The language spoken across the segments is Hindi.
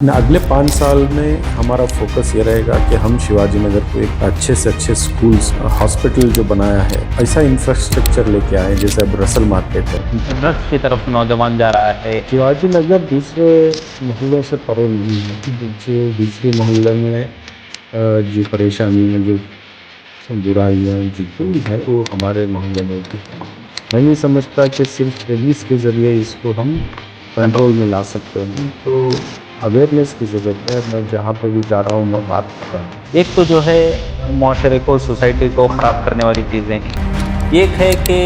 अगले 5 साल में हमारा फोकस ये रहेगा कि हम शिवाजी नगर को एक अच्छे से अच्छे स्कूल्स, हॉस्पिटल जो बनाया है, ऐसा इंफ्रास्ट्रक्चर लेके आए जैसे अब रसल मार्केट है। ड्रग्स की तरफ नौजवान जा रहा है। शिवाजी नगर दूसरे मोहल्लों से परे नहीं है। जो दूसरे मोहल्ले में जो परेशानी है, जो बुराइयाँ जो भी है, वो हमारे मोहल्ले में होती है। मैं नहीं समझता कि सिर्फ रजिस के ज़रिए इसको हम कंट्रोल में ला सकते हैं। तो अवेयरनेस की ज़रूरत है। मैं जहाँ पर भी जा रहा हूँ मैं बात कर रहा हूँ। एक तो जो है माशरे को, सोसाइटी को ख़राब करने वाली चीज़ें ही, एक है कि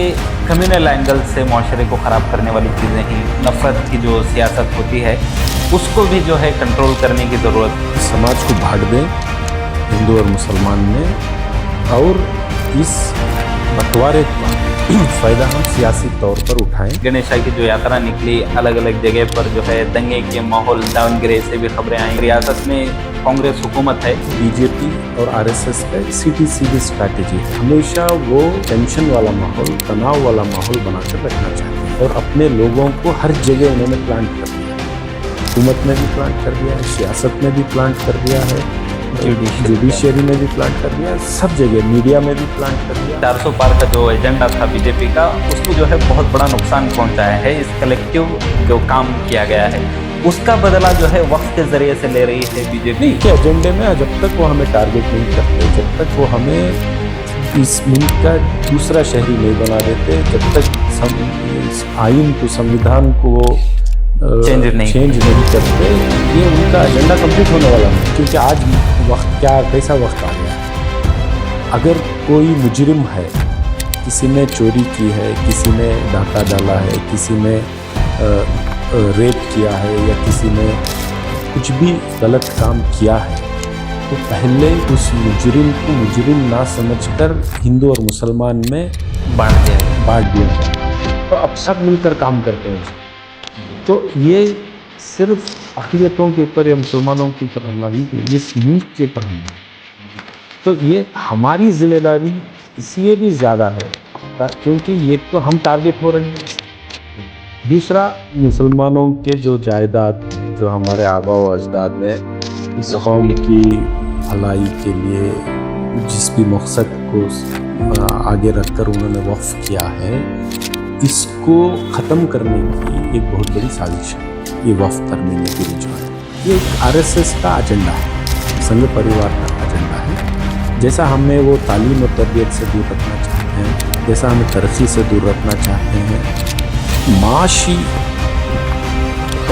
कम्युनल एंगल से माशरे को ख़राब करने वाली चीज़ें ही, नफ़रत की जो सियासत होती है उसको भी जो है कंट्रोल करने की ज़रूरत। समाज को बांट दें हिंदू और मुसलमान में, और इस बंटवारे का फ़ायदा हम सियासी तौर पर उठाएं। गणेशा की जो यात्रा निकली, अलग अलग जगह पर जो है दंगे के माहौल, दावनगिरी से भी खबरें आई। रियासत में कांग्रेस हुकूमत है, बीजेपी और आरएसएस का सीधी स्ट्रैटेजी है। हमेशा वो टेंशन वाला माहौल, तनाव वाला माहौल बनाकर रखना चाहते हैं, और अपने लोगों को हर जगह उन्होंने प्लांट कर दिया है। हुकूमत में भी प्लांट कर दिया है, सियासत में भी प्लांट कर दिया है, जुडिशरी में भी प्लांट कर दिया, सब जगह मीडिया में भी प्लांट कर दिया। 400 पार का जो एजेंडा था बीजेपी का, उसको जो है बहुत बड़ा नुकसान पहुंचाया है। इस कलेक्टिव जो काम किया गया है उसका बदला जो है वक्त के जरिए से ले रही है बीजेपी के एजेंडे में। जब तक वो हमें टारगेट नहीं करते, जब तक वो हमें इस मुल्क का दूसरा शहरी नहीं बना देते, जब तक आइन को, संविधान को चेंज नहीं करते, ये उनका एजेंडा कंप्लीट होने वाला है। क्योंकि आज वक्त कैसा वक्त आ गया है। अगर कोई मुजरिम है, किसी ने चोरी की है, किसी ने डाका डाला है, किसी ने रेप किया है, या किसी ने कुछ भी गलत काम किया है, तो पहले उस मुजरिम को मुजरिम ना समझकर हिंदू और मुसलमान में बांट दिया जाए। तो अब सब मिलकर काम करते हैं। तो ये सिर्फ अक़लियतों के ऊपर या मुसलमानों की तरफ नहीं, इस मुल्क के ऊपर नहीं। तो ये हमारी जिम्मेदारी इसलिए भी ज़्यादा है क्योंकि ये तो हम टारगेट हो रहे हैं। दूसरा, मुसलमानों के जो जायदाद, जो हमारे आबा व अजदाद ने इस कौम की भलाई के लिए जिस भी मकसद को आगे रखकर उन्होंने वक्फ किया है, इसको ख़त्म करने की एक बहुत बड़ी साजिश है। ये वक्फ तरमीम बिल जो है, ये एक आरएसएस का एजेंडा है, संघ परिवार का एजेंडा है। जैसा हमें वो तालीम और तरबियत से दूर रखना चाहते हैं, जैसा हमें तरक्की से दूर रखना चाहते हैं, माशी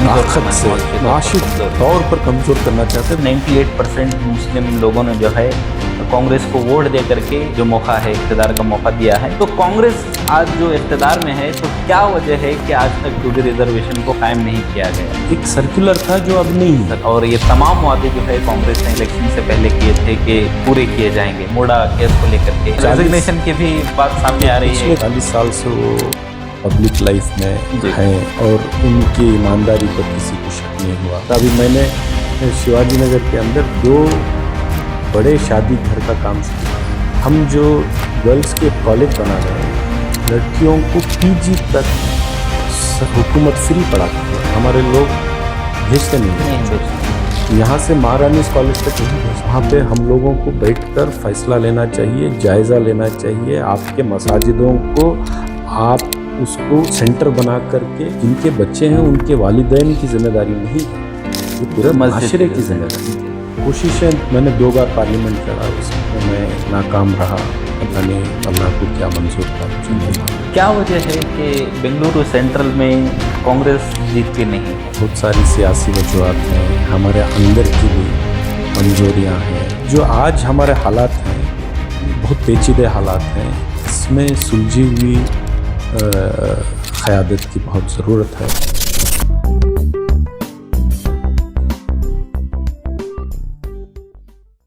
ताकत से माशी तौर पर कमज़ोर करना चाहते हैं। 98% मुस्लिम लोगों ने जो है कांग्रेस को वोट दे करके जो मौका है, इक़्तिदार का मौका दिया है। तो कांग्रेस आज जो इक़्तिदार में है, तो क्या वजह है कि आज तक टू रिजर्वेशन को कायम नहीं किया गया? एक सर्कुलर था जो अब नहीं है, और ये तमाम वादे जो है कांग्रेस ने इलेक्शन से पहले किए थे कि पूरे किए जाएंगे। मुड़ा केस को लेकर के रेजिग्नेशन की भी बात सामने आ रही है। 40 साल से वो पब्लिक लाइफ में हैं, और उनकी ईमानदारी पर किसी को शक नहीं हुआ। अभी मैंने शिवाजी नगर के अंदर 2 बड़े शादी घर का काम शुरू किया। हम जो गर्ल्स के कॉलेज बना रहे हैं, लड़कियों को पीजी तक हुकूमत फ्री पढ़ाती है। हमारे लोग भेजते नहीं। यहाँ से महारानी कॉलेज तक नहीं भेजते। वहाँ पे हम लोगों को बैठकर फैसला लेना चाहिए, जायज़ा लेना चाहिए। आपके मसाजिदों को आप उसको सेंटर बना करके, जिनके बच्चे हैं उनके वालिदैन की जिम्मेदारी नहीं है, ये पूरे माशरे की जिम्मेदारी है। कोशिशें मैंने 2 बार पार्लियामेंट करा, उसमें मैं नाकाम रहा। पता नहीं अल्लाह को क्या मंजूर था, मुझे नहीं मालूम। क्या वजह है कि बेंगलुरु सेंट्रल में कांग्रेस जीतती नहीं? बहुत सारी सियासी वजूहत हैं, हमारे अंदर की भी कमजोरियाँ हैं। जो आज हमारे हालात हैं, बहुत पेचीदे हालात हैं। इसमें सुलझी हुई क़यादत की बहुत ज़रूरत है।